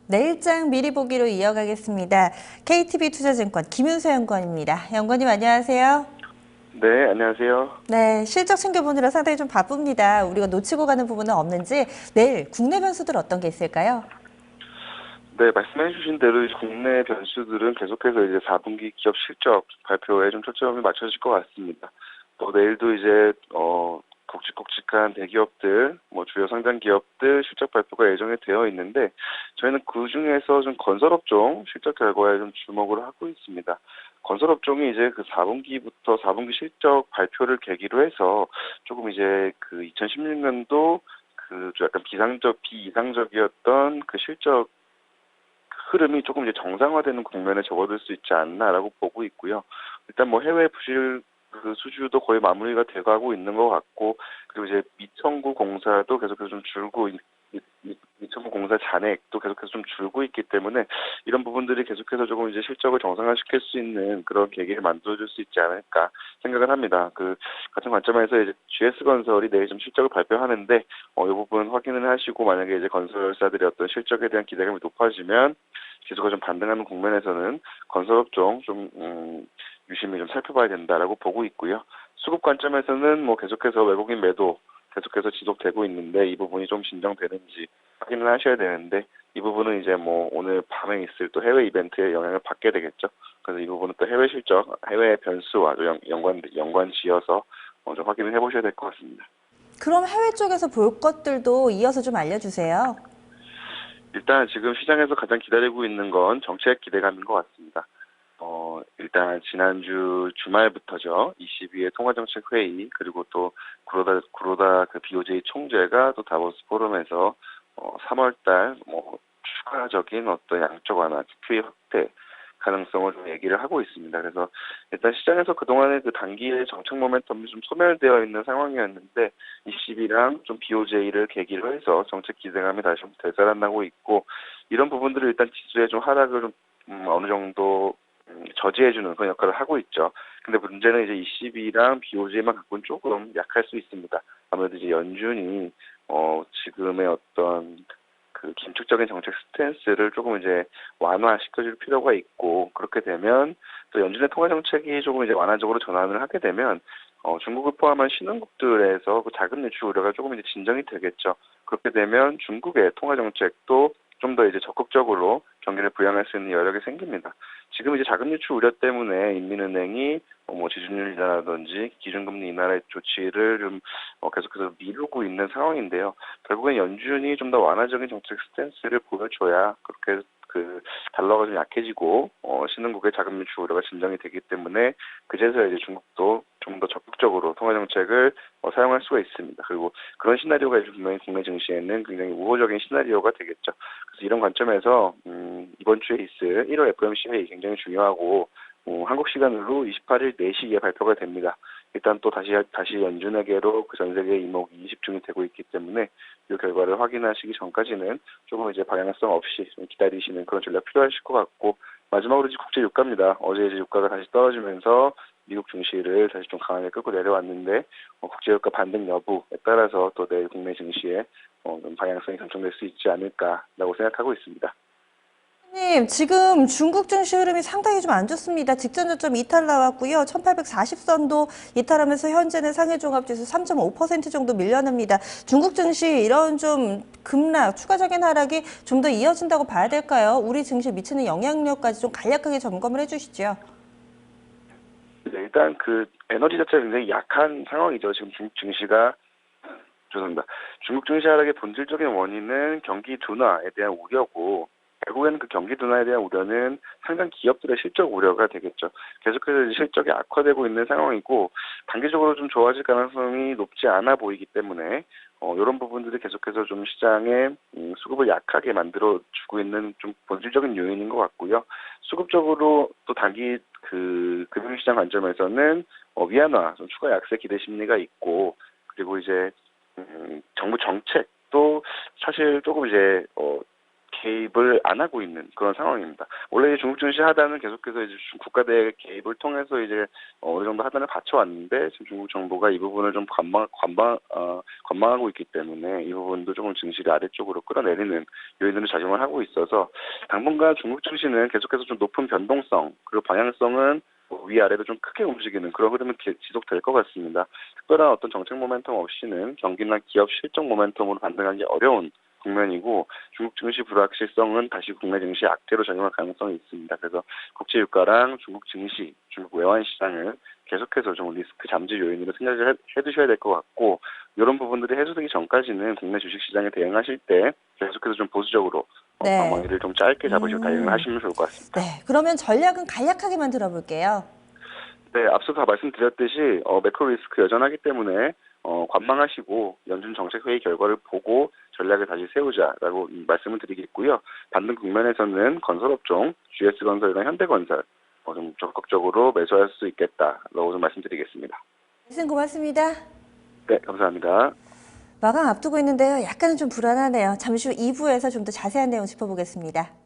내일장 미리 보기로 이어가겠습니다. KTB 투자증권 김윤서 연구원입니다. 연구원님 안녕하세요. 네, 안녕하세요. 네, 실적 챙겨보느라 상당히 좀 바쁩니다. 우리가 놓치고 가는 부분은 없는지 내일 국내 변수들 어떤 게 있을까요? 네, 말씀해주신 대로 이제 국내 변수들은 계속해서 이제 4분기 기업 실적 발표에 좀 초점이 맞춰질 것 같습니다. 또 내일도 이제 굵직굵직한 대기업들, 뭐 주요 상장 기업들 실적 발표가 예정이 되어 있는데 저희는 그 중에서 좀 건설업종 실적 결과에 좀 주목을 하고 있습니다. 건설업종이 이제 그 4분기부터 4분기 실적 발표를 계기로 해서 조금 이제 그 2016년도 그 약간 비이상적이었던 그 실적 흐름이 조금 이제 정상화되는 국면에 접어들 수 있지 않나라고 보고 있고요. 일단 뭐 해외 부실 그 수주도 거의 마무리가 돼가고 있는 것 같고, 그리고 이제 미청구 공사도 계속해서 좀 미청구 공사 잔액도 계속해서 좀 줄고 있기 때문에 이런 부분들이 계속해서 조금 이제 실적을 정상화시킬 수 있는 그런 계기를 만들어줄 수 있지 않을까 생각을 합니다. 그 같은 관점에서 이제 GS건설이 내일 좀 실적을 발표하는데 이 부분 확인을 하시고 만약에 이제 건설사들의 어떤 실적에 대한 기대감이 높아지면 지수가 좀 반등하는 국면에서는 건설업종 좀 유심히 좀 살펴봐야 된다라고 보고 있고요. 수급 관점에서는 뭐 계속해서 외국인 매도 계속해서 지속되고 있는데 이 부분이 좀 진정되는지 확인을 하셔야 되는데 이 부분은 이제 뭐 오늘 밤에 있을 또 해외 이벤트에 영향을 받게 되겠죠. 그래서 이 부분은 또 해외 실적, 해외 변수와 좀 연관 지어서 좀 확인을 해보셔야 될 것 같습니다. 그럼 해외 쪽에서 볼 것들도 이어서 좀 알려주세요. 일단 지금 시장에서 가장 기다리고 있는 건 정책 기대감인 것 같습니다. 일단 지난주 주말부터죠. 22회 통화정책회의 그리고 또 구로다 그 BOJ 총재가 또 다보스 포럼에서 3월달 뭐 추가적인 어떤 양적 완화, QE 확대 가능성을 좀 얘기를 하고 있습니다. 그래서 일단 시장에서 그동안의 그 단기의 정책 모멘텀이 좀 소멸되어 있는 상황이었는데 22랑 좀 BOJ를 계기로 해서 정책 기대감이 다시 좀 되살아나고 있고 이런 부분들을 일단 지수의 좀 하락을 좀 어느 정도 저지해주는 그런 역할을 하고 있죠. 근데 문제는 이제 22랑 BOJ만 갖고는 조금 약할 수 있습니다. 아무래도 이제 연준이 지금의 어떤 그 긴축적인 정책 스탠스를 조금 이제 완화시켜줄 필요가 있고 그렇게 되면 또 연준의 통화 정책이 조금 이제 완화적으로 전환을 하게 되면 중국을 포함한 신흥국들에서 그 자금 유출 우려가 조금 이제 진정이 되겠죠. 그렇게 되면 중국의 통화 정책도 좀 더 이제 적극적으로 경기를 부양할 수 있는 여력이 생깁니다. 지금 이제 자금 유출 우려 때문에 인민은행이 뭐 지준율 인하라든지 기준금리 인하의 조치를 좀 계속해서 미루고 있는 상황인데요. 결국엔 연준이 좀 더 완화적인 정책 스탠스를 보여줘야 그렇게 그 달러가 좀 약해지고 신흥국의 자금 유출 우려가 진정이 되기 때문에 그제서야 이제 중국도 좀 더 적극적으로 통화 정책을 사용할 수가 있습니다. 그리고 그런 시나리오가 이제 분명히 국내 증시에는 굉장히 우호적인 시나리오가 되겠죠. 그래서 이런 관점에서 이번 주에 있을 1월 FOMC 회의 굉장히 중요하고 한국 시간으로 28일 4시에 발표가 됩니다. 일단 또 다시 연준에게로 그 전 세계 이목이 집중이 되고 있기 때문에 이 결과를 확인하시기 전까지는 조금 이제 방향성 없이 좀 기다리시는 그런 전략 필요하실 것 같고 마지막으로 이제 국제 유가입니다. 어제 이제 유가가 다시 떨어지면서 미국 증시를 다시 좀 강하게 끌고 내려왔는데 국제 유가 반등 여부에 따라서 또 내일 국내 증시에 좀 방향성이 결정될 수 있지 않을까라고 생각하고 있습니다. 님, 지금 중국 증시 흐름이 상당히 좀 안 좋습니다. 직전 저점 이탈 나왔고요. 1840선도 이탈하면서 현재는 상해 종합지수 3.5% 정도 밀려납니다. 중국 증시 이런 좀 급락, 추가적인 하락이 좀 더 이어진다고 봐야 될까요? 우리 증시에 미치는 영향력까지 좀 간략하게 점검을 해주시죠. 네, 일단 그 에너지 자체가 굉장히 약한 상황이죠. 지금 중국 증시가 죄송합니다. 중국 증시 하락의 본질적인 원인은 경기 둔화에 대한 우려고 결국에는 그 경기 둔화에 대한 우려는 상당 기업들의 실적 우려가 되겠죠. 계속해서 실적이 악화되고 있는 상황이고 단기적으로 좀 좋아질 가능성이 높지 않아 보이기 때문에 이런 부분들이 계속해서 좀 시장에 수급을 약하게 만들어 주고 있는 좀 본질적인 요인인 것 같고요. 수급적으로 또 단기 그 금융시장 관점에서는 위안화 좀 추가 약세 기대 심리가 있고 그리고 이제 정부 정책도 사실 조금 이제 개입을 안 하고 있는 그런 상황입니다. 원래 중국 증시 하단은 계속해서 이제 국가대 개입을 통해서 이제 어느 정도 하단을 받쳐왔는데 지금 중국 정부가 이 부분을 좀 관망하고 있기 때문에 이 부분도 조금 증시를 아래쪽으로 끌어내리는 요인으로 작용을 하고 있어서 당분간 중국 증시는 계속해서 좀 높은 변동성 그리고 방향성은 위아래로 좀 크게 움직이는 그런 흐름이 지속될 것 같습니다. 특별한 어떤 정책 모멘텀 없이는 경기나 기업 실적 모멘텀으로 반등하기 어려운 국면이고 중국 증시 불확실성은 다시 국내 증시 악재로 작용할 가능성이 있습니다. 그래서 국제 유가랑 중국 증시, 중국 외환 시장을 계속해서 좀 리스크 잠재 요인으로 생각을 해두셔야 될 것 같고 이런 부분들이 해소되기 전까지는 국내 주식시장에 대응하실 때 계속해서 좀 보수적으로 네. 방어기를 좀 짧게 잡으시고 대응을 하시면 좋을 것 같습니다. 네, 그러면 전략은 간략하게만 들어볼게요. 네, 앞서 다 말씀드렸듯이 매크로 리스크 여전하기 때문에 관망하시고 연준 정책 회의 결과를 보고 전략을 다시 세우자라고 말씀을 드리겠고요. 반등 국면에서는 건설업종, GS건설이나 현대건설 좀 적극적으로 매수할 수 있겠다라고 좀 말씀드리겠습니다. 말씀 고맙습니다. 네, 감사합니다. 마감 앞두고 있는데요. 약간은 좀 불안하네요. 잠시 후 2부에서 좀 더 자세한 내용 짚어보겠습니다.